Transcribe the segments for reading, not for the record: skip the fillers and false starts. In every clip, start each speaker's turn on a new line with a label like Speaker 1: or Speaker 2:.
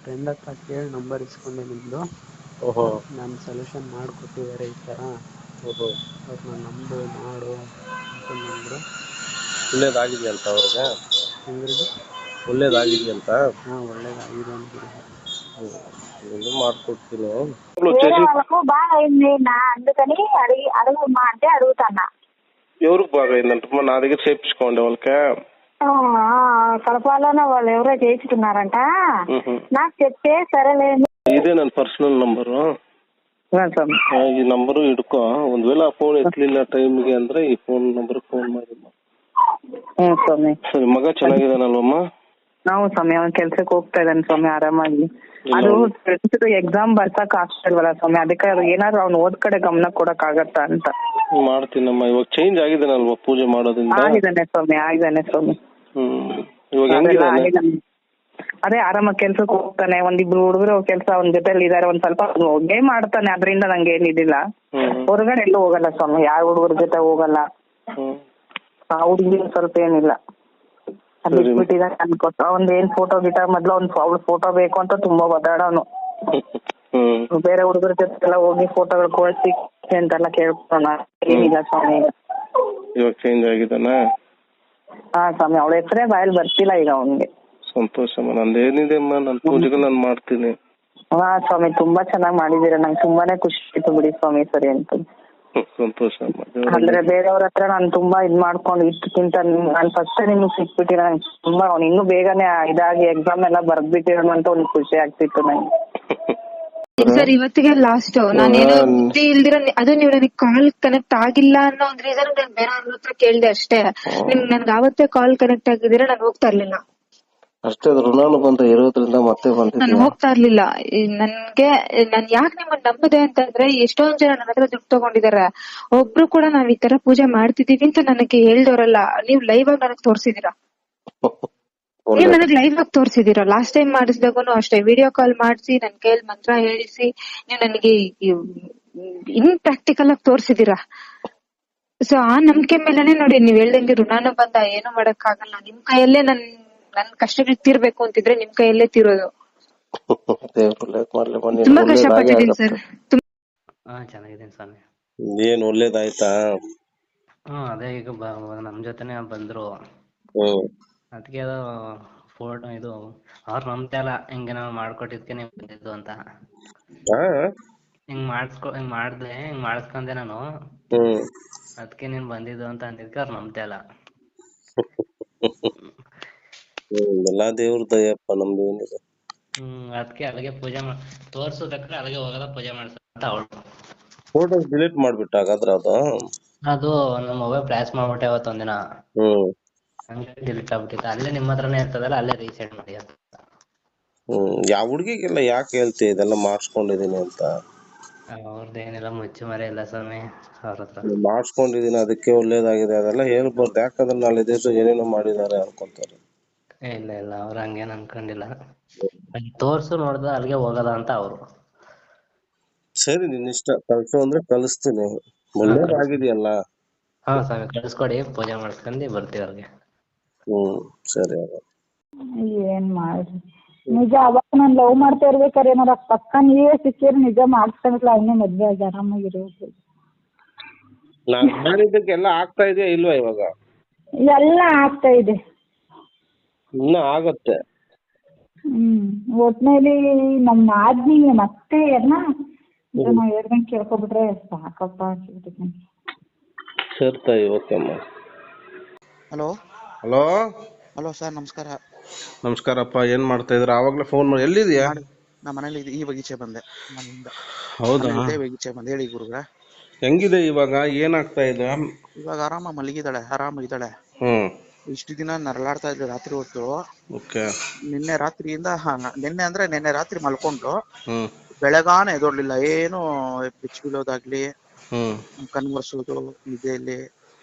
Speaker 1: Friend ಹತ್ರ ಕೇಳಿ number ಇಸ್ಕೊಂಡೆ ನಿಮ್ದು.
Speaker 2: ಓಹೋ.
Speaker 1: ನಾನು ಸೊಲ್ಯೂಷನ್ ಮಾಡಿಕೊಟ್ಟಿದ್ದಾರೆ ಈ ಥರ.
Speaker 2: ಓಹೋ.
Speaker 1: ಅವ್ರನ್ನ ನಂಬು ಮಾಡು ಅಂತಂದ್ರು.
Speaker 2: ಒಳ್ಳೇದಾಗಿದೆಯಂತ ಅವ್ರಿಗೆ?
Speaker 1: ಹೆಂಗ್ರಿದು?
Speaker 2: ಒಳ್ಳೇದಾಗಿದೆಯಂತ?
Speaker 1: ಹಾಂ ಒಳ್ಳೇದಾಗಿದೆ ಅಂತಿದ್ದಾರೆ.
Speaker 2: నేను మాట్లాడుతున్నాను.
Speaker 3: వేరే వాళ్ళకు బాగా అయింది నా, అందుకని అడుగుమా అంటే అడుగుతాన్నా.
Speaker 2: ఎవరికి బాగా అయిందంటమ్మా? నా దగ్గర చేయించుకోండి వాళ్ళకి.
Speaker 3: కడపలోనే వాళ్ళు ఎవరో చేయించుకున్నారంట. నాకు చెప్తే సరేలే.
Speaker 2: ఇదే ನನ್ನ ಪರ್ಸನಲ್ ನಂಬರು. ಈ ನಂಬರು ಹಿಡ್ಕೊ. ಒಂದ್ ವೇಳೆ ಆ ಫೋನ್ ಎತ್ತಲಿಲ್ಲ ಟೈಮ್ಗೆ ಅಂದ್ರೆ ಈ ಫೋನ್ ನಂಬರ್ ಫೋನ್ ಮಾಡಿ. ಸರಿ. ಮಗ ಚೆನ್ನಾಗಿದಾನಲ್ವಮ್ಮ?
Speaker 4: ನಾವು ಸ್ವಾಮಿ ಅವ್ನ ಕೆಲ್ಸಕ್ಕೆ ಹೋಗ್ತಾ ಇದ್ದಾನೆ ಸ್ವಾಮಿ ಆರಾಮಾಗಿ. ಅದು ಎಕ್ಸಾಮ್ ಬರ್ಸಕ್ ಆಗ್ತಿಲ್ವಲ್ಲ ಸ್ವಾಮಿ, ಅದಕ್ಕೆ ಏನಾದ್ರು ಅವ್ನು ಓದ್ ಕಡೆ ಗಮನ ಕೊಡಕ್ ಆಗತ್ತಾ ಅಂತ.
Speaker 2: ಮಾಡ್ತೀನಮ್ಮ. ಇವಾಗ ಚೇಂಜ್ ಆಗಿದಾನಲ್ವಾ ಪೂಜೆ ಮಾಡೋದ್ರಿಂದ?
Speaker 4: ಆಗಿದ್ದಾನೆ ಸ್ವಾಮಿ.
Speaker 2: ಇವಾಗ ಹೆಂಗಿದಾನೆ?
Speaker 4: ಅದೇ ಆರಾಮಾಗಿ ಕೆಲ್ಸಕ್ಕೆ ಹೋಗ್ತಾನೆ. ಒಂದಿಬ್ರು ಹುಡುಗರು ಕೆಲ್ಸ ಅವನ ಜೊತೆಲಿ ಇದಾರೆ. ಒಂದ್ ಸ್ವಲ್ಪ ಗೇಮ್ ಆಡ್ತಾನೆ, ಅದ್ರಿಂದ ನಂಗೆ ಏನಿದಿಲ್ಲ. ಹೊರಗಡೆ ಎಲ್ಲೂ ಹೋಗಲ್ಲ ಸ್ವಾಮಿ, ಯಾವ ಹುಡುಗರ ಜೊತೆ ಹೋಗಲ್ಲ. ಆ ಹುಡುಗಿ ಸ್ವಲ್ಪ ಏನಿಲ್ಲ, ಬಿಟ್ಬಿಟ್ಟಿದ್ದಾನೆ ಅನ್ಕೋತ. ಒಂದ್ ಏನ್ ಫೋಟೋ ಗಿಟ ಮೊದ್ಲು ಅವ್ಳ ಫೋಟೋ ಬೇಕು ಅಂತ ತುಂಬಾ ಒದ್ದಾಡೋನು. ಬೇರೆ ಹುಡುಗರ ಜೊತೆ ಎಲ್ಲ ಹೋಗಿ ಫೋಟೋಗಳು ಕೊಡ್ಸಿ ಅಂತೆಲ್ಲ ಕೇಳ್ಕೊಳ. ಏನಿಲ್ಲ ಸ್ವಾಮಿ.
Speaker 2: ಇವಾಗ ಚೇಂಜ್ ಆಗಿದಾನ?
Speaker 4: ಹಾ ಸ್ವಾಮಿ, ಅವಳ ಹೆಸರೇ ಬಾಯಲ್ಲಿ ಬರ್ತಿಲ್ಲ ಈಗ ಅವನ್ಗೆ.
Speaker 2: ಸಂತೋಷಮ್ಮ. ನಂದೇನಿದೆ ಅಮ್ಮ, ನನ್ ಪೂಜೆಗಳು ನಾನು ಮಾಡ್ತೀನಿ.
Speaker 4: ಹಾ ಸ್ವಾಮಿ, ತುಂಬಾ ಚೆನ್ನಾಗಿ ಮಾಡಿದೀರ. ನಂಗೆ ತುಂಬಾನೇ ಖುಷಿ ಆಯ್ತು ಬಿಡಿ ಸ್ವಾಮಿ. ಸರಿ ಅಂತ
Speaker 2: ಸಂತೋಷ.
Speaker 4: ಅಂದ್ರೆ ಬೇರೆಯವ್ರ ಹತ್ರ ನಾನು ತುಂಬಾ ಇದ್ ಮಾಡ್ಕೊಂಡು ಇಷ್ಟಕ್ಕಿಂತ ನಾನು ಫಸ್ಟ್ ನಿಮ್ಗೆ ಸಿಕ್ಬಿಟ್ಟಿರ ನಂಗೆ ತುಂಬಾ. ಅವ್ನು ಇನ್ನೂ ಬೇಗನೆ ಇದಾಗಿ ಎಕ್ಸಾಮ್ ಎಲ್ಲ ಬರ್ದ್ಬಿಟ್ಟಿರೋಣ ಅಂತ ಒಂದು ಖುಷಿ ಆಗ್ತಿತ್ತು ನಂಗೆ.
Speaker 5: ಸರ್ ಇವತ್ತಿಗೆ ಲಾಸ್ಟ್. ನಾನೇನೋ ಇಲ್ದಿರ ಅದು ನೀವು ನನಗೆ ಕಾಲ್ ಕನೆಕ್ಟ್ ಆಗಿಲ್ಲ ಅನ್ನೋ ಒಂದ್ ರೀಸನ್ ನಾನು ಬೇರೆ ಅವ್ರ ಹತ್ರ ಕೇಳ್ದೆ ಅಷ್ಟೇ. ನನ್ಗೆ ಅವತ್ತೇ ಕಾಲ್ ಕನೆಕ್ಟ್ ಆಗಿದ್ರೆ ನಾನು ಹೋಗ್ತಾ ಇರ್ಲಿಲ್ಲ
Speaker 2: ಅಷ್ಟೇ. ಋಣಾನು ಬಂತ ಇರೋದ್ರಿಂದ ಮತ್ತೆ
Speaker 5: ನಾನು ಹೋಗ್ತಾ ಇರ್ಲಿಲ್ಲ. ನಾನ್ ಯಾಕೆ ನಿಮ್ಮನ್ನ ನಂಬದೆ ಅಂತಂದ್ರೆ, ಎಷ್ಟೊಂದ್ ಜನ ನನ್ನ ಹತ್ರ ದುಡ್ಡು ತಗೊಂಡಿದಾರೆ. ಒಬ್ರು ಕೂಡ ನಾವ್ ಈ ತರ ಪೂಜೆ ಮಾಡ್ತಿದೀವಿ ಅಂತ ನನಗೆ ಹೇಳ್ದವ್ರಲ್ಲ. ನೀವ್ ಲೈವ್ ಆಗಿ ನನಗ್ ತೋರ್ಸಿದೀರಾ. ನೀವ್ ನನಗ್ ಲೈವ್ ಆಗಿ ತೋರ್ಸಿದೀರಾ. ಲಾಸ್ಟ್ ಟೈಮ್ ಮಾಡಿಸಿದಾಗೂ ಅಷ್ಟೇ ವಿಡಿಯೋ ಕಾಲ್ ಮಾಡಿಸಿ ನನ್ ಕೈಯಲ್ಲಿ ಮಂತ್ರ ಹೇಳಿಸಿ ನೀವ್ ನನಗೆ ಇನ್ ಪ್ರಾಕ್ಟಿಕಲ್ ಆಗಿ ತೋರ್ಸಿದೀರಾ. ಸೊ ಆ ನಂಬಿಕೆ ಮೇಲೆನೆ ನೋಡಿ ನೀವ್ ಹೇಳ್ದಂಗೆ ಋಣಾನು ಬಂದ ಏನು ಮಾಡಕ್ ಆಗಲ್ಲ. ನಿಮ್ ಕೈಯಲ್ಲೇ ನನ್ ಕಷ್ಟಗಳು ತೀರ್ಬೇಕು ಅಂತಿದ್ರೆ ನಿಮ್ ಕೈಯಲ್ಲೇ ತೀರೋದು. ತುಂಬಾ ಕಷ್ಟಪಟ್ಟಿದ್ದೀನಿ ಸರ್.
Speaker 1: ಚೆನ್ನಾಗಿದ್ದೀನಿ ಸ್ವಾಮಿ.
Speaker 2: ಏನ್ ಒಳ್ಳೇದಾಯ್ತಾ?
Speaker 1: ಅದೇ ಈಗ ನಮ್ ಜೊತೆನೆ ಬಂದ್ರು. ಅದಕ್ಕೆ ಅದು ಫೋಟೋ ಇದು ಅವ್ರು ನಂಬ್ತಾ ಇಲ್ಲ. ಹಿಂಗೆ ನಾವು ಮಾಡ್ಕೊಟ್ಟಿದ್ಕೆ ನೀವು ಬಂದಿದ್ದು ಅಂತ. ಹಿಂಗ್ ಮಾಡಿಸ್ಕೊಂಡೆ ನಾನು. ಅದಕ್ಕೆ ನೀನ್ ಬಂದಿದ್ದು ಅಂತ ಅಂದಿದ್ಕೆ ಅವ್ರು ನಂಬ್ತಾ ಇಲ್ಲ.
Speaker 2: ಎಲ್ಲಾ ದೇವ್ರ ದಯಪ್ಪ, ನಮ್ದು ಏನಿದೆ.
Speaker 1: ಅದಕ್ಕೆ ಅಲ್ಲಿಗೆ ಪೂಜೆ ತೋರ್ಸೋದಕ್ಕೆ ಅಲ್ಲಿಗೆ ಹೋಗೋದ ಪೂಜೆ ಮಾಡ್ಸಂತ ಅವಳು.
Speaker 2: ಫೋಟೋಸ್ ಡಿಲೀಟ್ ಮಾಡ್ಬಿಟ್ಟ ಹಾಗಾದ್ರೆ ಅದು
Speaker 1: ನಮ್ಮ ಮೊಬೈಲ್ ಫ್ಲಾಶ್ ಮಾಡ್ಬಿಟ್ಟೆ ಅವತ್ತು ಒಂದಿನ. ಹಂಗೆ ಡಿಲೀಟ್ ಆಗ್ಬಿಟ್ಟಿತ್ತು. ಅಲ್ಲೇ ನಿಮ್ಮ ಹತ್ರನೇ ಇರ್ತದಲ್ಲ, ಅಲ್ಲೇ ರೀಸೆಟ್ ಮಾಡಿ ಅಂತ.
Speaker 2: ಯಾವ ಹುಡುಗಿಗೆಲ್ಲ ಯಾಕೆ ಹೇಳ್ತಿ ಇದೆಲ್ಲ ಮಾಡಿಸ್ಕೊಂಡಿದೀನಿ ಅಂತ?
Speaker 1: ಅವ್ರದ್ದೇನಿಲ್ಲ ಮುಚ್ಚು ಮರೆ ಇಲ್ಲ ಸ್ವಾಮಿ ಅವ್ರ ಹತ್ರ.
Speaker 2: ಮಾಡಿಸ್ಕೊಂಡಿದೀನಿ ಅದಕ್ಕೆ ಒಳ್ಳೇದಾಗಿದೆ ಅದೆಲ್ಲ ಹೇಳ್ಬಾರ್ದು. ಯಾಕಂದ್ರೆ ನಾಳೆ ದಿವಸ ಏನೇನೋ ಮಾಡಿದಾರೆ ಅನ್ಕೊಂತಾರೆ.
Speaker 1: ಇಲ್ಲ ಅವ್ರ ಹಂಗೇನ್ ಅನ್ಕೊಂಡಿಲ್ಲ. ತೋರ್ಸು ನೋಡ್ದ ಅಲ್ಲಿಗೆ ಹೋಗದ ಅಂತ ಅವ್ರು.
Speaker 2: ಸರಿ, ನಿನ್ ಇಷ್ಟ. ಕಳ್ಸು ಅಂದ್ರೆ ಕಳಿಸ್ತೀನಿ. ಒಳ್ಳೇದಾಗಿದೆಯಲ್ಲ?
Speaker 1: ಹಾ ಸ್ವಾಮಿ, ಕಳ್ಸ್ಕೊಡಿ. ಪೂಜೆ ಮಾಡಿಸ್ಕೊಂಡಿ ಬರ್ತೀವಿ ಅವ್ರಿಗೆ.
Speaker 2: ಸರಿ.
Speaker 3: ಏನ್ ಮಾಡ್ರಿ ನಿಜ. ಅವಾಗ ನಾನ್ ಲವ್ ಮಾಡ್ತಾ ಇರ್ಬೇಕಾರೆ ಏನಾರ ಪಕ್ಕ ನೀವೇ ಸಿಕ್ಕಿದ್ರೆ ನಿಜ ಮಾಡ್ಸ್ಕೊಂಡಿಲ್ಲ. ಅವನೇ ಮದ್ವೆ ಆಗಿ ಆರಾಮಾಗಿರೋದು.
Speaker 2: ನಾನ್ ಮಾಡಿದ್ದಕ್ಕೆಲ್ಲ ಆಗ್ತಾ ಇದೆಯಾ ಇಲ್ವಾ ಇವಾಗ?
Speaker 3: ಎಲ್ಲ ಆಗ್ತಾ ಇದೆ.
Speaker 2: ಇನ್ನ ಆಗತ್ತೆ.
Speaker 3: ಒಟ್ನಲ್ಲಿ ನಮ್ಮ ಆದ್ಮಿ ಮತ್ತೆ ಎಲ್ಲ ನಾವ್ ಹೇಳ್ದಂಗೆ ಕೇಳ್ಕೊಬಿಟ್ರೆ ಸಾಕಪ್ಪ ಅನ್ಸ್ಬಿಟ್ಟಿದೆ.
Speaker 2: ಸರಿ ತಾಯಿ, ಓಕೆ ಅಮ್ಮ.
Speaker 6: ಹಲೋ ಹಲೋ ಸರ್, ನಮಸ್ಕಾರ.
Speaker 2: ನಮಸ್ಕಾರಪ್ಪ. ಏನ್ ಮಾಡ್ತಾ ಇದ್ರ? ಆವಾಗ್ಲೇ ಫೋನ್ ಮಾಡಿ. ಎಲ್ಲಿದ್ಯಾ?
Speaker 6: ನಮ್ಮ ಮನೇಲಿ ಈಗ ಈಚೆ ಬಂದೆ ಮನೆಯಿಂದ.
Speaker 2: ಹೌದಾ?
Speaker 6: ಈಚೆ ಬಂದೆ. ಹೇಳಿ ಗುರುಗಳ.
Speaker 2: ಹೆಂಗಿದೆ ಇವಾಗ? ಏನಾಗ್ತಾ ಇದೆ?
Speaker 6: ಇವಾಗ ಆರಾಮ ಮಲಗಿದ್ದಾಳೆ, ಆರಾಮಾಗಿದ್ದಾಳೆ. ಇಷ್ಟು ದಿನ ನರಳಾಡ್ತಾ ಇದ್ದೆ ರಾತ್ರಿ ಹೊತ್ತು. ನಿನ್ನೆ ರಾತ್ರಿ ಮಲ್ಕೊಂಡು ಬೆಳಗಾನ ಎದೊಡ್ಲಿಲ್ಲ. ಏನು ಬೆಚ್ಚ ಬೀಳೋದಾಗ್ಲಿ, ಕಣ್ವರ್ಸೋದು, ನಿದ್ದೆಯಲ್ಲಿ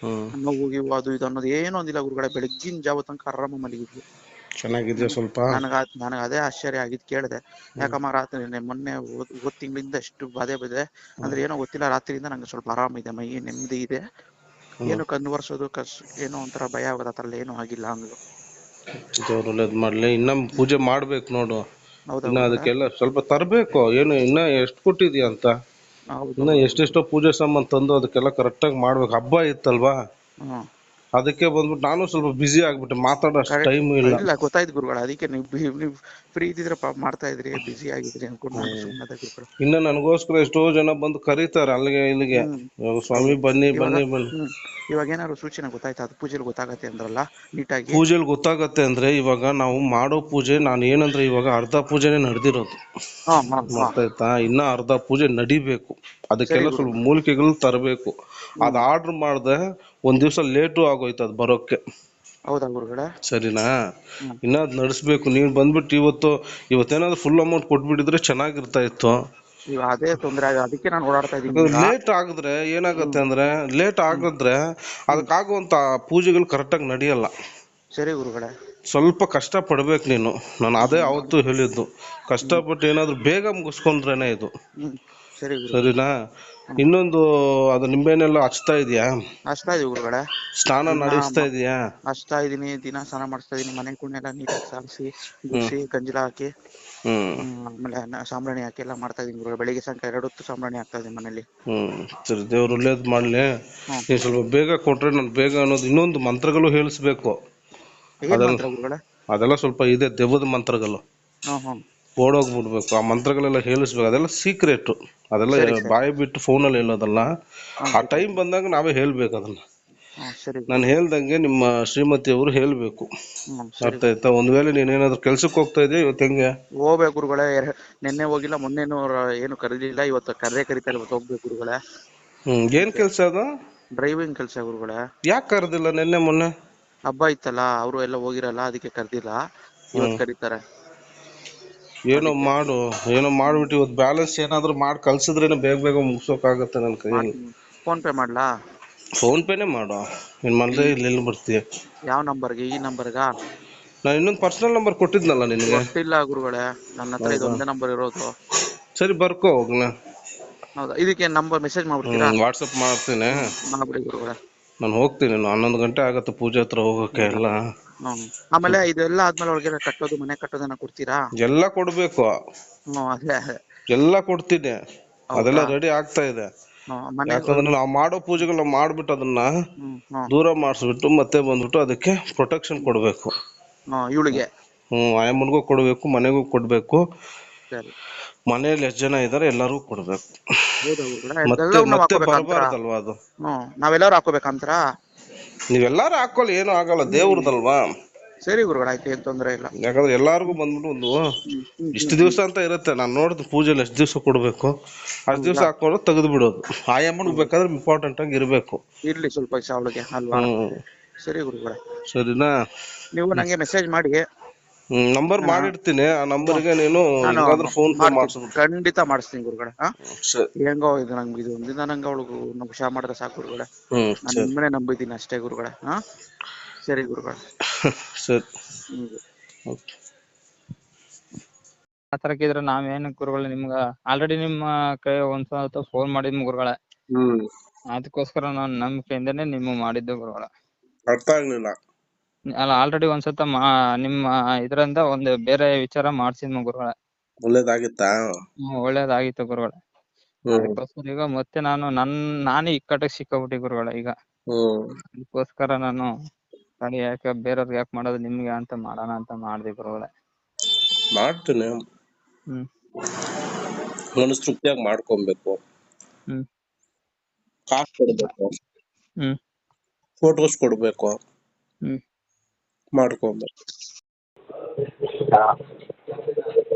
Speaker 6: ನೋವು ಅದು ಇದು ಅನ್ನೋದು ಏನೋ ಒಂದಿಲ್ಲ ಗುರುಗಳೇ. ಬೆಳಗ್ಗಿನ ಜಾವ ತನಕ ಆರಾಮ ಮಲಗಿದ್ವಿ.
Speaker 2: ಚೆನ್ನಾಗಿದೆ ಸ್ವಲ್ಪ.
Speaker 6: ನನಗೆ ಅದೇ ಆಶ್ಚರ್ಯ ಆಗಿದ್ ಕೇಳಿದೆ. ಯಾಕಮ್ಮ ರಾತ್ರಿ ಮೊನ್ನೆ ಹೋದ್ ತಿಂಗಳಿಂದ ಎಷ್ಟು ಬಾಧೆ ಬಿದೆ ಅಂದ್ರೆ ಏನೋ ಗೊತ್ತಿಲ್ಲ. ರಾತ್ರಿಯಿಂದ ನಂಗೆ ಸ್ವಲ್ಪ ಆರಾಮ ಇದೆ, ಮೈ ನೆಮ್ಮದಿ ಇದೆ. ಏನು ಕಣ್ವರ್ಸೋದು ಏನೋ ಒಂಥರ ಭಯ ಆಗೋದು, ಆ ಥರ ಏನೂ ಆಗಿಲ್ಲ ಅಂದ್ರು.
Speaker 2: ದೇವ್ರು ಒಳ್ಳೇದ್ ಮಾಡ್ಲಿ. ಇನ್ನ ಪೂಜೆ ಮಾಡ್ಬೇಕು ನೋಡು.
Speaker 6: ಹೌದಾ
Speaker 2: ಇನ್ನ
Speaker 6: ಗುರುಗಳೇ?
Speaker 2: ಅದಕ್ಕೆಲ್ಲ ಸ್ವಲ್ಪ ತರಬೇಕು. ಏನು ಇನ್ನ ಎಷ್ಟು ಕೊಟ್ಟಿದ್ಯಾ ಅಂತ,
Speaker 6: ಹೌದು
Speaker 2: ಇನ್ನ
Speaker 6: ಹೌದು.
Speaker 2: ಎಷ್ಟೆಷ್ಟೋ ಪೂಜೆ ಸಾಮಾನ್ ತಂದು ಅದಕ್ಕೆಲ್ಲ ಕರೆಕ್ಟಾಗಿ ಮಾಡ್ಬೇಕು. ಹಬ್ಬ ಇತ್ತಲ್ವಾ,
Speaker 6: ಹ್ಮ್.
Speaker 2: ಅದಕ್ಕೆ ಬಂದ್ಬಿಟ್ಟು ನಾನು ಸ್ವಲ್ಪ ಬ್ಯುಸಿ ಆಗ್ಬಿಟ್ಟೆ, ಮಾತಾಡೋ ಅಷ್ಟು ಟೈಮ್ ಇಲ್ಲ.
Speaker 6: ಇಲ್ಲ ಗೊತ್ತಾಯ್ತು ಗುರುಗಳ, ಅದಕ್ಕೆ ನೀವು ಫ್ರೀ ಇದ್ದಿದ್ರೆ ಮಾಡ್ತಾ ಇದ್ರಿ, ಬಿಸಿ ಆಗಿದ್ರಿ ಅನ್ಕೊಂಡು ನಾನು ಸುಮ್ಮನೆ ಗುರುಗಳ.
Speaker 2: ಇನ್ನ ನನಗೋಸ್ಕರ ಎಷ್ಟೋ ಜನ ಬಂದು ಕರೀತಾರೆ ಅಲ್ಲಿಗೆ ಇಲ್ಲಿಗೆ, ಸ್ವಾಮಿ ಬನ್ನಿ
Speaker 6: ಇವಾಗ
Speaker 2: ಬನ್ನಿ ಬನ್ನಿ.
Speaker 6: ಇವಾಗ ಏನಾದ್ರು ಸೂಚನೆ ಗೊತ್ತಾಯ್ತಾ? ಅದು ಪೂಜೆಲಿ ಗೊತ್ತಾಗತ್ತೆ ಅಂದ್ರಲ್ಲ ನೀಟಾಗಿ.
Speaker 2: ಪೂಜೆಲಿ ಗೊತ್ತಾಗತ್ತೆ ಅಂದ್ರೆ ಇವಾಗ ನಾವು ಮಾಡೋ ಪೂಜೆ, ನಾನು ಏನಂದ್ರೆ ಇವಾಗ ಅರ್ಧ ಪೂಜೆನೆ ನಡೆದಿರೋದು, ಗೊತ್ತಾಯ್ತಾ? ಇನ್ನ ಅರ್ಧ ಪೂಜೆ ನಡಿಬೇಕು. ಅದಕ್ಕೆಲ್ಲ
Speaker 6: ಸರಿ
Speaker 2: ಸ್ವಲ್ಪ ಮೂಲಿಕೆಗಳು ತರಬೇಕು. ಅದ್ ಆರ್ಡರ್ ಮಾಡ್ದೆ ಒಂದ್ ದಿವ್ಸ ಲೇಟು ಆಗೋಯ್ತು ಅದು ಬರೋಕ್ಕೆ.
Speaker 6: ಹೌದಾ ಗುರುಗಳೇ?
Speaker 2: ಸರಿನಾ? ಇನ್ನ ಅದ್ ನಡೆಸ್ಬೇಕು. ನೀವ್ ಬಂದ್ಬಿಟ್ಟು ಇವತ್ತೇನಾದ್ರು ಫುಲ್ ಅಮೌಂಟ್ ಕೊಟ್ಬಿಟ್ಟಿದ್ರೆ ಚೆನ್ನಾಗಿರ್ತಾ ಇತ್ತು.
Speaker 6: ಅದೇ ತೊಂದ್ರೆ, ಅದಕ್ಕೆ ನಾನು ಓಡಾಡ್ತಾ ಇದ್ದೀನಿ.
Speaker 2: ಲೇಟ್ ಆಗಿದ್ರೆ ಏನಾಗುತ್ತೆ ಅಂದ್ರೆ, ಲೇಟ್ ಆಗಿದ್ರೆ ಅದಕ್ಕಾಗುವಂತ ಪೂಜೆಗಳು ಕರೆಕ್ಟಾಗಿ ನಡೆಯಲ್ಲ.
Speaker 6: ಸರಿ ಗುರುಗಳೇ.
Speaker 2: ಸ್ವಲ್ಪ ಕಷ್ಟ ಪಡ್ಬೇಕು ನೀನು. ನಾನು ಅದೇ ಅವತ್ತು ಹೇಳಿದ್ದು, ಕಷ್ಟಪಟ್ಟು ಏನಾದ್ರು ಬೇಗ ಮುಗಿಸ್ಕೊಂಡ್ರೇನೆ ಇದು.
Speaker 6: ಸರಿ ಗುರು.
Speaker 2: ಸರಿನಾ? ಇನ್ನೊಂದು, ಅದು ನಿಂಬೆನೆಲ್ಲ ಹಚ್ತಾ ಇದೀಯಾ?
Speaker 6: ಹಚ್ತಾ ಇದೀವಿ ಗುರುಗಳೇ.
Speaker 2: ಸ್ನಾನ ನಡೆಸ್ತಾ ಇದೀಯಾ?
Speaker 6: ಹಚ್ತಾ ಇದೀನಿ, ದಿನ ಸ್ನಾನ ಮಾಡಿಸ್ತಾ ಇದೀನಿ. ಮನೆ ಕುಣ್ಣೆಲ್ಲ ನೀಟಾಗಿ ಸಾರಿಸಿ ಗುಡಿಸಿ ಗಂಜಲ ಹಾಕಿ ಆಮೇಲೆ ಸಾಂಬ್ರಾಣಿ ಹಾಕಿ ಎಲ್ಲ ಮಾಡ್ತಾ ಇದೀನಿ ಗುರುಗಳೇ. ಬೆಳಿಗ್ಗೆ ಸಾಯಂಕಾಲ 2 ಹೊತ್ತು ಸಾಂಬ್ರಾಣಿ ಹಾಕ್ತಾ ಇದೀನಿ ಮನೇಲಿ.
Speaker 2: ಸರಿ, ದೇವ್ರು ಒಳ್ಳೇದ್ ಮಾಡ್ಲಿ. ನೀನ್ ಸ್ವಲ್ಪ ಬೇಗ ಕೊಟ್ರೆ ನಾನು ಬೇಗ ಅನ್ನೋದು. ಇನ್ನೊಂದು ಮಂತ್ರಗಳು ಹೇಳಿಸ್ಬೇಕು. ಅದೆಲ್ಲ ಸ್ವಲ್ಪ ಇದೆ, ದೆವ್ವದ ಮಂತ್ರಗಳು ಓಡೋಗ್ಬಿಡ್ಬೇಕು. ಆ ಮಂತ್ರಗಳೆಲ್ಲ ಹೇಳಿಸ್ಬೇಕು. ಅದೆಲ್ಲ ಸೀಕ್ರೆಟ್, ಅದೆಲ್ಲ ಬಾಯಿ ಬಿಟ್ಟು ಫೋನಲ್ಲಿ ಹೇಳೋದಲ್ಲ. ಆ ಟೈಮ್ ಬಂದಾಗ ನಾವೇ ಹೇಳ್ಬೇಕು ಅದನ್ನ. ನಾನು ಹೇಳ್ದಂಗೆ ನಿಮ್ಮ ಶ್ರೀಮತಿ ಅವರು ಹೇಳ್ಬೇಕು. ಅರ್ಥ ಆಯ್ತಾ? ಒಂದ್ ವೇಳೆ ನೀನೇನಾದ್ರೂ ಕೆಲ್ಸಕ್ಕೆ ಹೋಗ್ತಾ ಇದೆಯಾ ಇವತ್ತು? ಹೆಂಗೆ
Speaker 6: ಹೋಗ್ಬೇಕು ಗುರುಗಳೇ. ನಿನ್ನೆ ಹೋಗಿಲ್ಲ, ಮೊನ್ನೆನೂ ಏನು ಕರೀಲಿಲ್ಲ. ಇವತ್ತು ಕರೀತಾರೆ, ಇವತ್ತು ಹೋಗ್ಬೇಕು ಗುರುಗಳೇ.
Speaker 2: ಏನ್ ಕೆಲ್ಸ ಅದು?
Speaker 6: ಡ್ರೈವಿಂಗ್ ಕೆಲ್ಸ ಗುರುಗಳೇ.
Speaker 2: ಯಾಕೆ ಕರ್ದಿಲ್ಲ ನಿನ್ನೆ ಮೊನ್ನೆ?
Speaker 6: ಹಬ್ಬ ಇತ್ತಲ್ಲ, ಅವರು ಎಲ್ಲ ಹೋಗಿರಲ್ಲ, ಅದಕ್ಕೆ ಕರ್ದಿಲ್ಲ. ಇವತ್ತು ಕರೀತಾರೆ.
Speaker 2: ಏನೋ ಮಾಡ್ಬಿಟ್ಟು ಇವತ್ತು ಬ್ಯಾಲೆನ್ಸ್ ಏನಾದ್ರು ಮಾಡಿ ಕಳ್ಸಿದ್ರೇನೆ ಬೇಗ ಬೇಗ ಮುಗ್ಸೋಕಾಗತ್ತೆ ನನ್ ಕೈಯಲ್ಲಿ.
Speaker 6: ಫೋನ್ ಪೇ ಮಾಡ್ಲಾ?
Speaker 2: ಫೋನ್ ಪೇನೆ ಮಾಡು. ನೀನ್ ಮಾಡ್ದೆ ಇಲ್ಲಿ ಬರ್ತೀಯ.
Speaker 6: ಯಾವ ನಂಬರ್ಗೆ? ಈ ನಂಬರ್ಗ?
Speaker 2: ನಾನು ಇನ್ನೊಂದು ಪರ್ಸನಲ್ ನಂಬರ್ ಕೊಟ್ಟಿದ್ನಲ್ಲ ನಿನಗೆ.
Speaker 6: ಗೊತ್ತಿಲ್ಲ ಗುರುಗಳೇ, ನನ್ನ ಹತ್ರ ಇದೊಂದೇ ನಂಬರ್ ಇರೋದು.
Speaker 2: ಸರಿ, ಬರ್ಕೋ ಹೋಗ್ನ.
Speaker 6: ಹೌದಾ? ಇದಕ್ಕೆ ನಂಬರ್ ಮೆಸೇಜ್ ಮಾಡ್ಬಿಡ್ತೀರಾ?
Speaker 2: ವಾಟ್ಸಪ್ ಮಾಡ್ತೀನಿ.
Speaker 6: ಮಾಡ್ಬಿಡಿ ಗುರುಗಳೇ.
Speaker 2: ನಾನು ಹೋಗ್ತೀನಿ. 11 ಗಂಟೆ ಆಗತ್ತೆ ಪೂಜೆ ಹತ್ರ ಹೋಗಕ್ಕೆ ಎಲ್ಲ.
Speaker 6: ಆಮೇಲೆ ಇದೆಲ್ಲ ಆದ್ಮೇಲೆ ಒಳಗೆ ಕಟ್ಟೋದು, ಮನೆ ಕಟ್ಟೋದನ್ನ ಕೊಡ್ತೀರಾ?
Speaker 2: ಎಲ್ಲ ಕೊಡ್ಬೇಕು.
Speaker 6: ಅದೇ
Speaker 2: ಎಲ್ಲ ಕೊಡ್ತೀನಿ. ಅದೆಲ್ಲ ರೆಡಿ ಆಗ್ತಾ ಇದೆ. ಯಾಕಂದ್ರೆ ನಾವು ಮಾಡೋ ಪೂಜೆಗಳನ್ನ ಮಾಡ್ಬಿಟ್ಟು ಅದನ್ನ ದೂರ ಮಾಡಿಸ್ಬಿಟ್ಟು ಮತ್ತೆ ಬಂದ್ಬಿಟ್ಟು ಅದಕ್ಕೆ ಪ್ರೊಟೆಕ್ಷನ್ ಕೊಡ್ಬೇಕು.
Speaker 6: ಇವಳಿಗೆ
Speaker 2: ಆಯಮ್ಮನಿಗೂ ಕೊಡ್ಬೇಕು, ಮನೆಗೂ ಕೊಡ್ಬೇಕು. ಮನೆಯಲ್ಲಿ ಎಷ್ಟು ಜನ ಇದಾರೆ ಎಲ್ಲಾರು ಕೊಡ್ಬೇಕು. ಮತ್ತೆ ಬರಬಾರ್ದಲ್ವಾ ಅದು?
Speaker 6: ನಾವೆಲ್ಲರೂ ಹಾಕೋಬೇಕಂತಾರ?
Speaker 2: ನೀವೆಲ್ಲಾರು ಹಾಕೊಳ್ಳಿ, ಏನು ಆಗಲ್ಲ, ದೇವ್ರದಲ್ವಾ.
Speaker 6: ಸರಿ ಗುರುಗಳ, ಆಯ್ತು, ಏನ್ ತೊಂದ್ರೆ ಇಲ್ಲ.
Speaker 2: ಯಾಕಂದ್ರೆ ಎಲ್ಲಾರ್ಗು ಬಂದ್ಬಿಟ್ಟು ಒಂದು ಇಷ್ಟು ದಿವಸ ಅಂತ ಇರುತ್ತೆ. ನಾನು ನೋಡಿದ ಪೂಜೆಲಿ ಎಷ್ಟು ದಿವಸ ಕೊಡ್ಬೇಕು ಅಷ್ಟು ದಿವಸ ಹಾಕೊಂಡು ತೆಗೆದು ಬಿಡೋದು. ಆಯಮ್ಮನಿಗೆ ಬೇಕಾದ್ರೆ ಇಂಪಾರ್ಟೆಂಟ್ ಆಗಿ ಇರ್ಬೇಕು.
Speaker 6: ಇರ್ಲಿ ಸ್ವಲ್ಪ ಅವಳಿಗೆ ಅಲ್ವಾ? ಸರಿ ಗುರುಗಳ.
Speaker 2: ಸರಿನಾ?
Speaker 6: ನೀವು ನಂಗೆ ಮೆಸೇಜ್ ಮಾಡಿ.
Speaker 2: ನಂಬರ್ ಮಾಡಿರ್ತೀನಿ. ಆ ನಂಬರ್ಗೆ ನೀನು ಫೋನ್ ಪೇ ಮಾಡಿಸ್ಬಿಡು.
Speaker 6: ಖಂಡಿತ ಮಾಡಿಸ್ತೀನಿ ಗುರುಗಳ. ಹೆಂಗೋ ಇದು ನಂಗೆ ಇದು ಒಂದಿನ ನಂಗೆ ಅವಳಿಗೆ ಹುಷಾ ಮಾಡಿದ್ರೆ ಸಾಕು ಗುರುಗಳ. ನಾನು ನಿಮ್ಮನೆ ನಂಬಿದ್ದೀನಿ ಅಷ್ಟೇ ಗುರುಗಳ. ಸರಿ ಗುರುಗಳ.
Speaker 2: ಸರಿ.
Speaker 7: ಆತರಕ್ಕಿದ್ರೆ ನಾವೇನು ಗುರುಗಳ, ನಿಮ್ಗ ಆಲ್ರೆಡಿ ನಿಮ್ಮ ಕೈ ಒಂದ್ಸಲ ಫೋನ್ ಮಾಡಿದ್ಮ ಗುರುಗಳ. ಅದಕ್ಕೋಸ್ಕರ ನಾನು ನಂಬಿಕೆಯಿಂದನೇ ನಿಮ್ಗೆ ಮಾಡಿದ್ದು ಗುರುಗಳ.
Speaker 2: ಅರ್ಥ ಆಗ್ಲಿಲ್ಲ.
Speaker 7: ಅಲ್ಲ, ಆಲ್ರೆಡಿ ಒಂದ್ಸತ ನಿಮ್ಮ ಇದ್ರಿಂದ ಒಂದು ಬೇರೆ ವಿಚಾರ ಮಾಡ್ಸಿದ್ಮ ಗುರುಗಳ.
Speaker 2: ಒಳ್ಳೇದಾಗಿತ್ತಾ?
Speaker 7: ಒಳ್ಳೇದಾಗಿತ್ತು ಗುರುಗಳ. ಅದಕ್ಕೋಸ್ಕರ ಈಗ ಮತ್ತೆ ನಾನೇ ಇಕ್ಕಟ್ಟಿಗೆ ಸಿಕ್ಕಾಬಿಟ್ಟಿ ಗುರುಗಳ ಈಗ. ಅದಕ್ಕೋಸ್ಕರ ನಾನು ಯಾಕೆ ಬೇರೆಯವ್ರಿಗೆ ಯಾಕೆ ಮಾಡೋದು, ನಿಮ್ಗೆ ಅಂತ ಮಾಡೋಣ ಅಂತ ಮಾಡ್ದೆ ಗುರುಗಳ.
Speaker 2: ಮಾಡ್ತೀನಿ. ಮನಸ್ ತೃಪ್ತಿಯಾಗಿ ಮಾಡ್ಕೊಬೇಕು. ಕಾಸು ಕೊಡ್ಬೇಕು, ಫೋಟೋಸ್ ಕೊಡ್ಬೇಕು, ಮಾಡ್ಕೊಬೇಕು.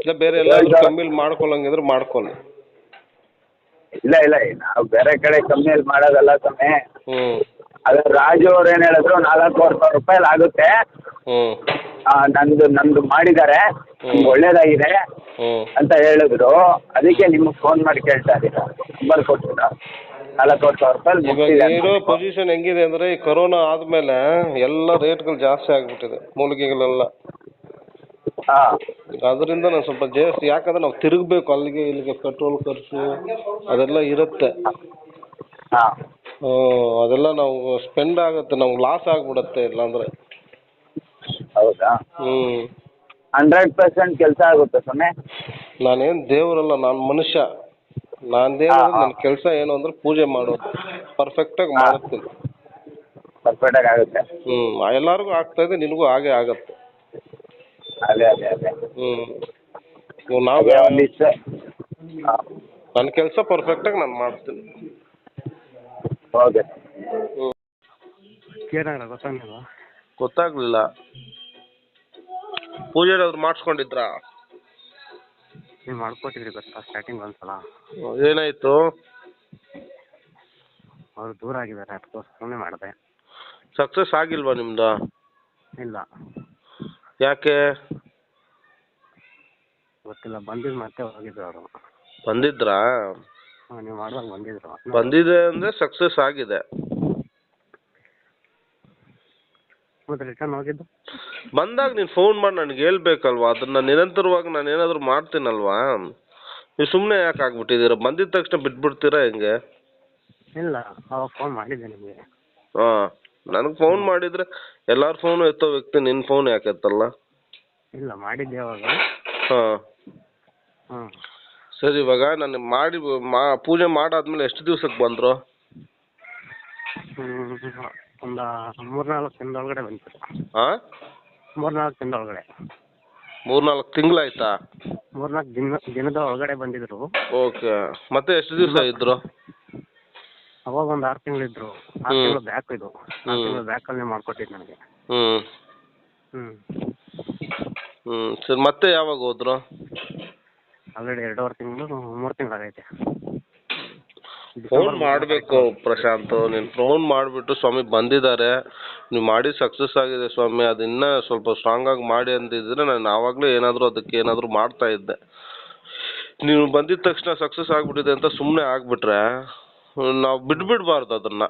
Speaker 2: ಇಲ್ಲ ಬೇರೆ ಎಲ್ಲ ಕಮ್ಮಿಲಿ ಮಾಡ್ಕೊಳಂಗಿದ್ರೆ ಮಾಡ್ಕೊಳ್ಳಿ.
Speaker 8: ಇಲ್ಲ ನಾವು ಬೇರೆ ಕಡೆ ಕಮ್ಮಿಯಲ್ಲಿ ಮಾಡೋದಲ್ಲ ಸ್ವಾಮಿ. ಅದೇ ರಾಜು ಅವ್ರು ಏನ್ ಹೇಳಿದ್ರು, 4,000 ರೂಪಾಯಿ ಆಗುತ್ತೆ. ನಂದು ಮಾಡಿದ್ದಾರೆ, ಒಳ್ಳೇದಾಗಿದೆ ಅಂತ ಹೇಳಿದ್ರು. ಅದಕ್ಕೆ ನಿಮ್ಗೆ ಫೋನ್ ಮಾಡಿ ಕೇಳ್ತಾ ಇದ್ದೀರಾ, ನಂಬರ್ ಕೊಟ್ಟಿರಾ? 4,000 ರೂಪಾಯಿ.
Speaker 2: ಪೊಸಿಷನ್ ಹೆಂಗಿದೆ ಅಂದ್ರೆ, ಈ ಕೊರೋನಾ ಆದ್ಮೇಲೆ ಎಲ್ಲ ರೇಟ್ಗಳು ಜಾಸ್ತಿ ಆಗ್ಬಿಟ್ಟಿದೆ, ಮೂಲಿಕೆಗಳೆಲ್ಲ. ಅದರಿಂದ ನಾನು ಸ್ವಲ್ಪ ಜಾಸ್ತಿ, ಯಾಕಂದ್ರೆ ನಾವು ತಿರುಗಬೇಕು ಅಲ್ಲಿಗೆ ಇಲ್ಲಿಗೆ, ಪೆಟ್ರೋಲ್ ಖರ್ಚು ಅದೆಲ್ಲ ಇರುತ್ತೆ. ಅದೆಲ್ಲ ನಾವು ಸ್ಪೆಂಡ್ ಆಗುತ್ತೆ, ನಮ್ಗೆ ಲಾಸ್ ಆಗ್ಬಿಡತ್ತೆ ಇಲ್ಲಾಂದ್ರೆ.
Speaker 8: ಹೌದಾ? 100% ಕೆಲಸ ಆಗುತ್ತೆ ಸ್ವಾಮಿ.
Speaker 2: ನಾನೇನ್ ದೇವರಲ್ಲ, ನಾನು ಮನುಷ್ಯ. ನನ್ನ ಕೆಲಸ ಏನು ಅಂದ್ರೆ ಪೂಜೆ ಮಾಡೋದು. ಪರ್ಫೆಕ್ಟ್ ಆಗಿ ಮಾಡ್ತೀನಿ.
Speaker 8: ಪರ್ಫೆಕ್ಟ್ ಆಗಿ ಆಗುತ್ತೆ.
Speaker 2: ಎಲ್ಲಾರ್ಗು ಆಗ್ತಾ ಇದೆ, ನಿನಗೂ ಹಾಗೆ ಆಗತ್ತೆ.
Speaker 8: ಅದೇ
Speaker 2: ನಾವು
Speaker 8: ಒಂದಿಷ್ಟು
Speaker 2: ನನ್ನ ಕೆಲಸ ಪರ್ಫೆಕ್ಟ್ ಆಗಿ ನಾನು ಮಾಡ್ತೀನಿ.
Speaker 8: ಓಕೆ.
Speaker 2: ಗೊತ್ತಾಗ್ಲಿಲ್ಲ. ಪೂಜೆ ಏನಾದ್ರು ಮಾಡಿಸ್ಕೊಂಡಿದ್ರಾ?
Speaker 1: ನೀವು ಮಾಡ್ಕೊಟ್ಟಿದ್ರಿ ಗೊತ್ತಾ ಸ್ಟಾರ್ಟಿಂಗ್ ಒಂದ್ಸಲ.
Speaker 2: ಏನಾಯ್ತು?
Speaker 1: ಅವ್ರು ದೂರ ಆಗಿದ್ದಾರೆ, ಅದಕ್ಕೋಸ್ಕರನೇ ಮಾಡಿದೆ.
Speaker 2: ಸಕ್ಸಸ್ ಆಗಿಲ್ವಾ ನಿಮ್ದು?
Speaker 1: ಇಲ್ಲ.
Speaker 2: ಯಾಕೆ?
Speaker 1: ಗೊತ್ತಿಲ್ಲ, ಬಂದಿದ್ದು ಮತ್ತೆ ಹೋಗಿದ್ರು ಅವರು.
Speaker 2: ಬಂದಿದ್ರಾ?
Speaker 1: ನೀವು ಮಾಡುವಾಗ ಬಂದಿದ್ರು.
Speaker 2: ಬಂದಿದೆ ಅಂದ್ರೆ ಸಕ್ಸಸ್ ಆಗಿದೆ.
Speaker 1: ಮತ್ತೆ ರಿಟರ್ನ್ ಹೋಗಿದ್ದು?
Speaker 2: ಬಂದಾಗ ನೀನು ಫೋನ್ ಮಾಡಿ ನನಗೆ ಹೇಳ್ಬೇಕಲ್ವಾ? ಅದನ್ನ ನಿರಂತರವಾಗಿ ನಾನು ಏನಾದ್ರು ಮಾಡ್ತೀನಲ್ವಾ? ನೀವು ಸುಮ್ಮನೆ ಯಾಕೆ ಆಗ್ಬಿಟ್ಟಿದ್ದೀರಾ? ಬಂದಿದ ತಕ್ಷಣ ಬಿಟ್ಬಿಡ್ತೀರಾ ಹೆಂಗೆ?
Speaker 1: ಇಲ್ಲ, ಅವಾಗ ಫೋನ್ ಮಾಡಿದ್ದೆ ನಿಮಗೆ.
Speaker 2: ನನಗೆ ಫೋನ್ ಮಾಡಿದ್ರೆ ಎಲ್ಲಾರ ಫೋನು ಎತ್ತೋ ವ್ಯಕ್ತಿ ನಿನ್ನ ಫೋನ್ ಯಾಕೆ ಎತ್ತಲ್ಲ?
Speaker 1: ಇಲ್ಲ, ಮಾಡಿದ್ದೆ ಅವಾಗ.
Speaker 2: ಸರಿ, ಇವಾಗ ನಾನು ಮಾಡಿ ಪೂಜೆ ಮಾಡಾದ್ಮೇಲೆ ಎಷ್ಟು ದಿವ್ಸಕ್ಕೆ ಬಂದ್ರು?
Speaker 1: ಒಂದು 3-4 ದಿನದೊಳಗಡೆ ಬಂತು. 3-4 ದಿನದೊಳಗಡೆ.
Speaker 2: 3-4 ತಿಂಗಳಾಯ್ತಾ?
Speaker 1: 3-4 ದಿನದ ಒಳಗಡೆ ಬಂದಿದ್ರು.
Speaker 2: ಓಕೆ. ಮತ್ತೆ ಎಷ್ಟು ದಿವಸ ಇದ್ರು?
Speaker 1: ಅವಾಗ ಒಂದು 6 ತಿಂಗಳಿದ್ರು. 6 ತಿಂಗಳು ಬ್ಯಾಕ್ ಇದು. 6 ತಿಂಗಳು ಬ್ಯಾಕಲ್ಲಿ ಮಾಡ್ಕೊಟ್ಟಿದ್ದು ನನಗೆ.
Speaker 2: ಸರಿ, ಮತ್ತೆ ಯಾವಾಗ ಹೋದ್ರು?
Speaker 1: ಆಲ್ರೆಡಿ 2.5 ತಿಂಗಳು 3 ತಿಂಗಳಾಗೈತೆ.
Speaker 2: ಫೋನ್ ಮಾಡಬೇಕು ಪ್ರಶಾಂತ್. ನೀನು ಫೋನ್ ಮಾಡಿಬಿಟ್ಟು ಸ್ವಾಮಿ ಬಂದಿದ್ದಾರೆ, ನೀವು ಮಾಡಿ ಸಕ್ಸಸ್ ಆಗಿದೆ ಸ್ವಾಮಿ, ಅದು ಇನ್ನೂ ಸ್ವಲ್ಪ ಸ್ಟ್ರಾಂಗ್ ಆಗಿ ಮಾಡಿ ಅಂದಿದ್ರೆ ನಾನು ಆವಾಗಲೇ ಏನಾದರೂ ಅದಕ್ಕೆ ಏನಾದರೂ ಮಾಡ್ತಾ ಇದ್ದೆ. ನೀವು ಬಂದಿದ ತಕ್ಷಣ ಸಕ್ಸಸ್ ಆಗಿಬಿಟ್ಟಿದೆ ಅಂತ ಸುಮ್ಮನೆ ಆಗಿಬಿಟ್ರೆ ನಾವು ಬಿಡ್ಬಿಡ್ಬಾರ್ದು ಅದನ್ನ.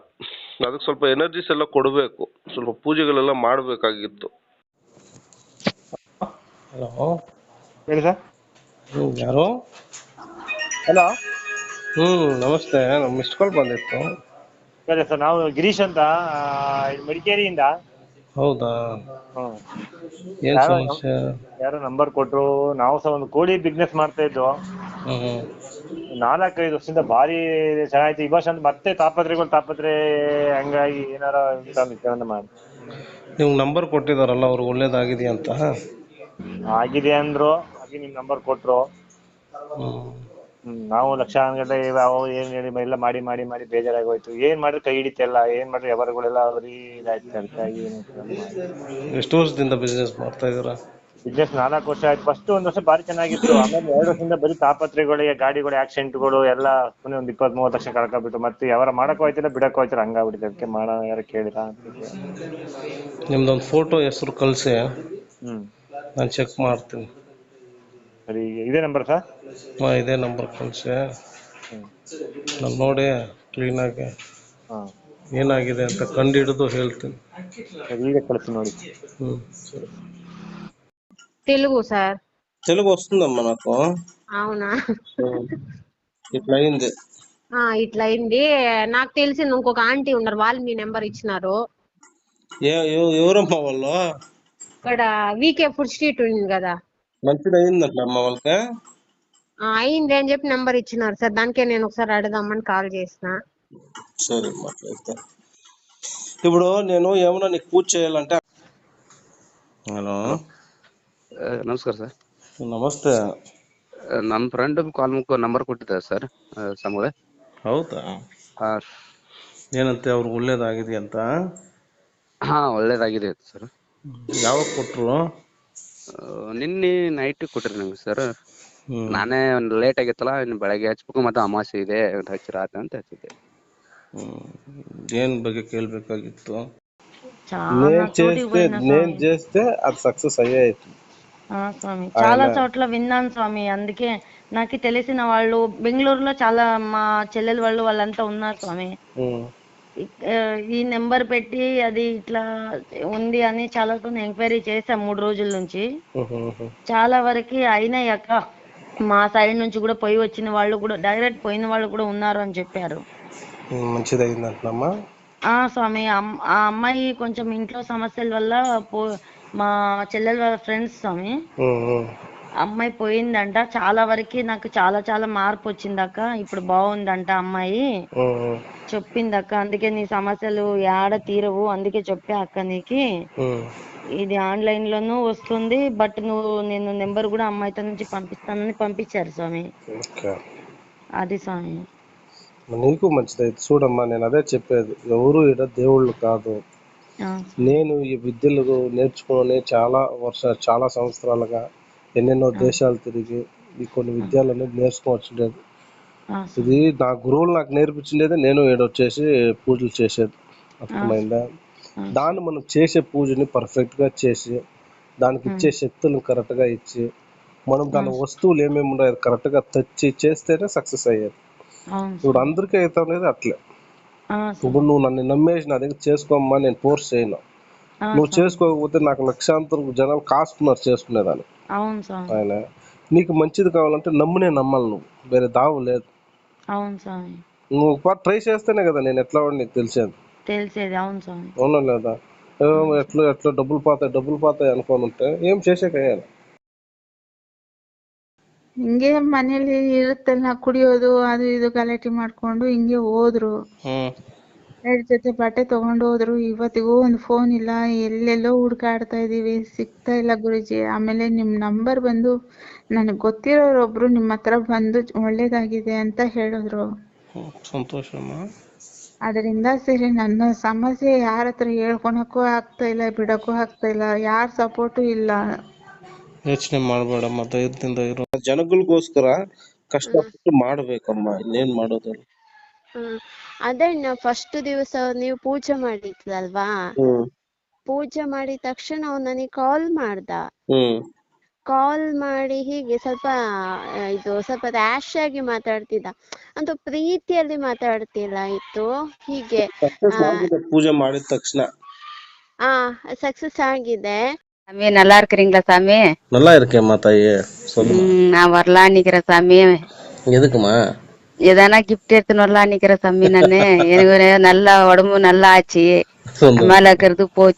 Speaker 2: ಅದಕ್ಕೆ ಸ್ವಲ್ಪ ಎನರ್ಜೀಸ್ ಎಲ್ಲ ಕೊಡಬೇಕು, ಸ್ವಲ್ಪ ಪೂಜೆಗಳೆಲ್ಲ ಮಾಡಬೇಕಾಗಿತ್ತು.
Speaker 9: ಹಲೋ, ಹೇಳಿ ಸರ್.
Speaker 2: ಯಾರು?
Speaker 9: ಹಲೋ.
Speaker 2: ನಮಸ್ತೆ. ಮಿಸ್ಡ್ ಕಾಲ್ ಬಂದಿತ್ತು.
Speaker 9: ಸರಿ ಸರ್, ನಾವು ಗಿರೀಶ್ ಅಂತ ಮಡಿಕೇರಿಯಿಂದ. ಹೌದಾ?
Speaker 2: ಏನ್ ಸಮಸ್ಯೆ?
Speaker 9: ಯಾರೋ ನಂಬರ್ ಕೊಟ್ರು. ನಾವು ಸಹ ಒಂದು ಕೋಳಿ ಬಿಸ್ನೆಸ್ ಮಾಡ್ತಾ ಇದ್ವು. 4-5 ವರ್ಷದಿಂದ ಭಾರಿ ಚೆನ್ನಾಗಿತ್ತು. ಈ ವರ್ಷ ಮತ್ತೆ ತಾಪತ್ರೆ ಹಂಗಾಗಿ ಏನಾರ ವಿಚಾರ ಮಾಡಿ.
Speaker 2: ನಿಮ್ಗೆ ನಂಬರ್ ಕೊಟ್ಟಿದಾರಲ್ಲ, ಅವ್ರು ಒಳ್ಳೇದಾಗಿದೆಯಾ ಅಂತ?
Speaker 9: ಆಗಿದೆ ಅಂದ್ರು, ಹಾಗೆ ನಿಮ್ ನಂಬರ್ ಕೊಟ್ರು. ನಾವು ಲಕ್ಷಾಂಗಟ್ಟಲೆ ಏನ್ ಹೇಳಿ ಎಲ್ಲ ಮಾಡಿ ಮಾಡಿ ಮಾಡಿ ಬೇಜಾರಾಗೋಯ್ತು. ಏನ್ ಮಾಡಿದ್ರೆ ಕೈ ಹಿಡಿತಲ್ಲ, ಏನ್ ಮಾಡಿದ್ರೆ ವ್ಯವಹಾರಗಳೆಲ್ಲ ಬರೀ ಇದಾಯ್ತು.
Speaker 2: ಎಷ್ಟು ವರ್ಷದಿಂದ ಬಿಸ್ನೆಸ್ ಮಾಡ್ತಾ ಇದೀರಾ?
Speaker 9: ಬಿಸ್ನೆಸ್ 4 ವರ್ಷ ಆಯ್ತು. ಫಸ್ಟ್ 1 ವರ್ಷ ಭಾರಿ ಚೆನ್ನಾಗಿತ್ತು. ಆಮೇಲೆ 2 ವರ್ಷದಿಂದ ಬರೀ ತಾಪತ್ರೆಗಳಿಗೆ, ಗಾಡಿಗಳು ಆಕ್ಸಿಡೆಂಟ್ಗಳು ಎಲ್ಲ ಸುಮ್ಮನೆ ಒಂದು 20-30 ಲಕ್ಷ ಕಳ್ಕೊಬಿಟ್ಟು ಮತ್ತೆ ವ್ಯವಹಾರ ಮಾಡಕ್ ಹೋಯ್ತಿಲ್ಲ, ಬಿಡಕ್ ಹೋಯ್ತಿಲ್ಲ, ಹಂಗಾಗ್ಬಿಟ್ಟಿದೆ. ಅದಕ್ಕೆ ಮಾಡೋಣ, ಯಾರು ಕೇಳಿಲ್ಲ.
Speaker 2: ನಿಮ್ದೊಂದು ಫೋಟೋ ಹೆಸರು ಕಳ್ಸಿ, ನಾನು ಚೆಕ್ ಮಾಡ್ತೀನಿ.
Speaker 9: ಸರಿ, ಇದೇ ನಂಬರ್ ಸರ್?
Speaker 2: ಇದೇ ನಂಬರ್ ಕಳ್ಸಿ, ನಾನು ನೋಡಿ ಕ್ಲೀನಾಗಿ ಏನಾಗಿದೆ ಅಂತ ಕಂಡು ಹಿಡಿದು ಹೇಳ್ತೀನಿ.
Speaker 9: ಈಗ ಕಳಿಸಿ ನೋಡಿ.
Speaker 2: సరే.
Speaker 10: తెలుగు సార్.
Speaker 2: తెలుగు వస్తుందమ్మా నాకు.
Speaker 10: అవునా?
Speaker 2: ఇట్లా అయింది.
Speaker 10: ఇట్లా అయింది. నాకు తెలిసిన ఇంకొక ఆంటీ ఉన్నారు, వాళ్ళు మీ నెంబర్ ఇచ్చినారు.
Speaker 2: ఎవరమ్మా వాళ్ళు?
Speaker 10: ఇక్కడ వీకే ఫుడ్ స్ట్రీట్ ఉంది కదా,
Speaker 2: మంచిది అయిందంట అమ్మ వాళ్ళకి.
Speaker 10: అయింది అని చెప్పి నెంబర్ ఇచ్చినారు సార్. దానికే నేను ఒకసారి అడదామని కాల్ చేసిన.
Speaker 2: సరే మాట్లాడతా. ఇప్పుడు నేను ఏమన్నా నీకు పూజ చేయాలంటే. హలో,
Speaker 11: ನಮಸ್ಕಾರ ಸರ್.
Speaker 2: ನಮಸ್ತೆ.
Speaker 11: ನಮ್ಮ ಫ್ರೆಂಡ್ ಕಾಲ್ ನಂಬರ್ ಕೊಟ್ಟಿದ್ದಾರೆ ಸರ್, ಸಮುದಾಯ.
Speaker 2: ಹೌದಾ? ಏನಂತೆ, ಅವ್ರಿಗೆ ಒಳ್ಳೇದಾಗಿದೆ ಅಂತ?
Speaker 11: ಒಳ್ಳೇದಾಗಿದೆ ಸರ್.
Speaker 2: ಯಾವಾಗ ಕೊಟ್ರು?
Speaker 11: ನಿನ್ನೆ ನೈಟ್ ಕೊಟ್ರಿ ನಂಗೆ ಸರ್. ನಾನೇ ಒಂದು ಲೇಟ್ ಆಗಿತ್ತಲ್ಲ, ಇನ್ನು ಬೆಳಗ್ಗೆ ಹಚ್ಬೇಕು, ಮತ್ತೆ ಅಮಾವಾಸ್ಯೆ ಇದೆ ಹಚ್ಚಿರ ಆತ ಅಂತ ಹಚ್ಚಿದ್ದೆ.
Speaker 2: దేని ಬಗ್ಗೆ ಕೇಳಬೇಕಾಗಿತ್ತು? నేను చేస్తే అది సక్సెస్ అయ్యేది.
Speaker 12: స్వామి, చాలా చోట్ల విన్నాను స్వామి. అందుకే నాకు తెలిసిన వాళ్ళు బెంగళూరులో చాలా, మా చెల్లెలు వాళ్ళంతా ఉన్నారు స్వామి. ఈ నెంబర్ పెట్టి అది ఇట్లా ఉంది అని చాలా ఎంక్వైరీ చేసాం 3 రోజుల నుంచి. చాలా వరకు అయినాయి అక్క. మా సైడ్ నుంచి కూడా పోయి వచ్చిన వాళ్ళు కూడా, డైరెక్ట్ పోయిన వాళ్ళు కూడా ఉన్నారు అని చెప్పారు. మంచిదైందంటున్నామా? స్వామి, ఆ అమ్మాయి కొంచెం ఇంట్లో సమస్యల వల్ల మా చెల్లెల వాళ్ళ ఫ్రెండ్స్ స్వామి. అమ్మాయి పోయిందంట, చాలా వరకు నాకు చాలా చాలా మార్పు వచ్చిందక్క, ఇప్పుడు బాగుందంట అమ్మాయి చెప్పిందక్క. అందుకే నీ సమస్యలు ఏడ తీరవు, అందుకే చెప్పా అక్క నీకి. ఇది ఆన్లైన్ లోనూ వస్తుంది, బట్ నేను నెంబర్ కూడా అమ్మాయితో నుంచి పంపిస్తానని పంపించారు స్వామి. అది స్వామి.
Speaker 2: నీకు మంచిదైతే చూడమ్మా, నేను అదే చెప్పేది, ఎవరు ఇక్కడ దేవుళ్ళు కాదు. నేను ఈ విద్యలు నేర్చుకుని చాలా సంవత్సరాలుగా ఎన్నెన్నో దేశాలు తిరిగి ఈ కొన్ని విద్యలు అనేది నేర్చుకోవచ్చు. ఇది నా గురువులు నాకు నేర్పించిండేది, నేను ఏడొచ్చేసి పూజలు చేసేది. అర్థమైందా? దాన్ని మనం చేసే పూజని పర్ఫెక్ట్ గా చేసి దానికి ఇచ్చే శక్తులను కరెక్ట్ గా ఇచ్చి మనం దాని వస్తువులు ఏమేమి ఉన్నాయో కరెక్ట్ గా తెచ్చి చేస్తేనే సక్సెస్ అయ్యేది. ఇప్పుడు అందరికీ అయితే అనేది అట్లే. ఇప్పుడు నువ్వు నన్ను నమ్మేసి నా దగ్గర చేసుకోమ్మా, నేను ఫోర్స్ చేయను. నువ్వు చేసుకోకపోతే నాకు లక్షాంతరం జనాలు కాస్తున్నారు చేసుకునేదాన్ని. ఆయన నీకు మంచిది కావాలంటే నమ్మాలి, నువ్వు వేరే దావు లేదు. నువ్వు ట్రై చేస్తేనే కదా నేను ఎట్లా నీకు తెలిసేది. అవునా లేదా? ఎట్లా డబ్బులు ಪಾತಾಯಿ ಅನ್ಕೊಂಡು ಉಂಟೆ ಏನ್ చేసేಕಯ್ಯಲ್ಲ.
Speaker 13: ಹಿಂಗೆ ಮನೇಲಿ ಇರುತ್ತಲ್ಲ ಕುಡಿಯೋದು ಅದು ಇದು ಗಲಾಟೆ ಮಾಡ್ಕೊಂಡು ಹಿಂಗೆ ಹೋದ್ರು. 2 ಜೊತೆ ಬಟ್ಟೆ ತಗೊಂಡು ಹೋದ್ರು. ಇವತ್ತಿಗೂ ಒಂದು ಫೋನ್ ಇಲ್ಲ, ಎಲ್ಲೆಲ್ಲೋ ಹುಡುಕಾಡ್ತಾ ಇದೀವಿ, ಸಿಗ್ತಾ ಇಲ್ಲ ಗುರುಜಿ. ಆಮೇಲೆ ನಿಮ್ ನಂಬರ್ ಬಂದು ನನಗೆ ಗೊತ್ತಿರೋರೊಬ್ರು ನಿಮ್ಮ ಹತ್ರ ಬಂದು ಒಳ್ಳೇದಾಗಿದೆ ಅಂತ ಹೇಳಿದ್ರು.
Speaker 2: ಸಂತೋಷಮ್ಮ.
Speaker 13: ಅದರಿಂದ ಸರಿ, ನನ್ನ ಸಮಸ್ಯೆ ಯಾರ ಹತ್ರ ಹೇಳ್ಕೊಳಕ್ಕೂ ಆಗ್ತಾ ಇಲ್ಲ, ಬಿಡಕ್ಕೂ ಆಗ್ತಾ ಇಲ್ಲ, ಯಾರ ಸಪೋರ್ಟು ಇಲ್ಲ.
Speaker 2: ಯೋಚನೆ ಮಾಡಬೇಡಮ್ಮ, ಧೈರ್ಯದಿಂದ ಇರೋ. ಜನಗಳಿಗೋಸ್ಕರ ಕಷ್ಟಪಟ್ಟು ಮಾಡ್ಬೇಕಮ್ಮ, ಇನ್ನೇನ್ ಮಾಡೋದಲ್ಲ.
Speaker 14: ಅದೇ ಫಸ್ಟ್ ದಿವಸ ನೀವು ಪೂಜೆ ಮಾಡಿದ್ರಲ್ವಾ, ಪೂಜೆ ಮಾಡಿದ ತಕ್ಷಣ ಅವ್ನು ನನಗೆ ಕಾಲ್ ಮಾಡ್ದ. ಕಾಲ್ ಮಾಡಿ ಹೀಗೆ ಸ್ವಲ್ಪ ರ್ಯಾಶ್ ಆಗಿ ಮಾತಾಡ್ತಿದ್ದ, ಅಂತ ಪ್ರೀತಿಯಲ್ಲಿ ಮಾತಾಡ್ತಿಲ್ಲ ಇತ್ತು. ಹೀಗೆ
Speaker 2: ಪೂಜೆ ಮಾಡಿದ ತಕ್ಷಣ
Speaker 14: சக்சஸ் ஆகிதே.
Speaker 15: சாமி நல்லா இருக்கிறீங்களா சாமி?
Speaker 2: நல்லா இருக்கேம்மா தாயே, சொல்லுமா.
Speaker 15: நான் வரலாம் நிக்கிறேன் சாமி.
Speaker 2: எதுக்குமா?
Speaker 15: எதனா கிஃப்ட் எடுத்துன்னு வரலாம் நிக்கிறேன் சாமி. நானு எனக்கு நல்ல உடம்பு நல்லா ஆச்சு, மேல இருக்கிறது போச்சு.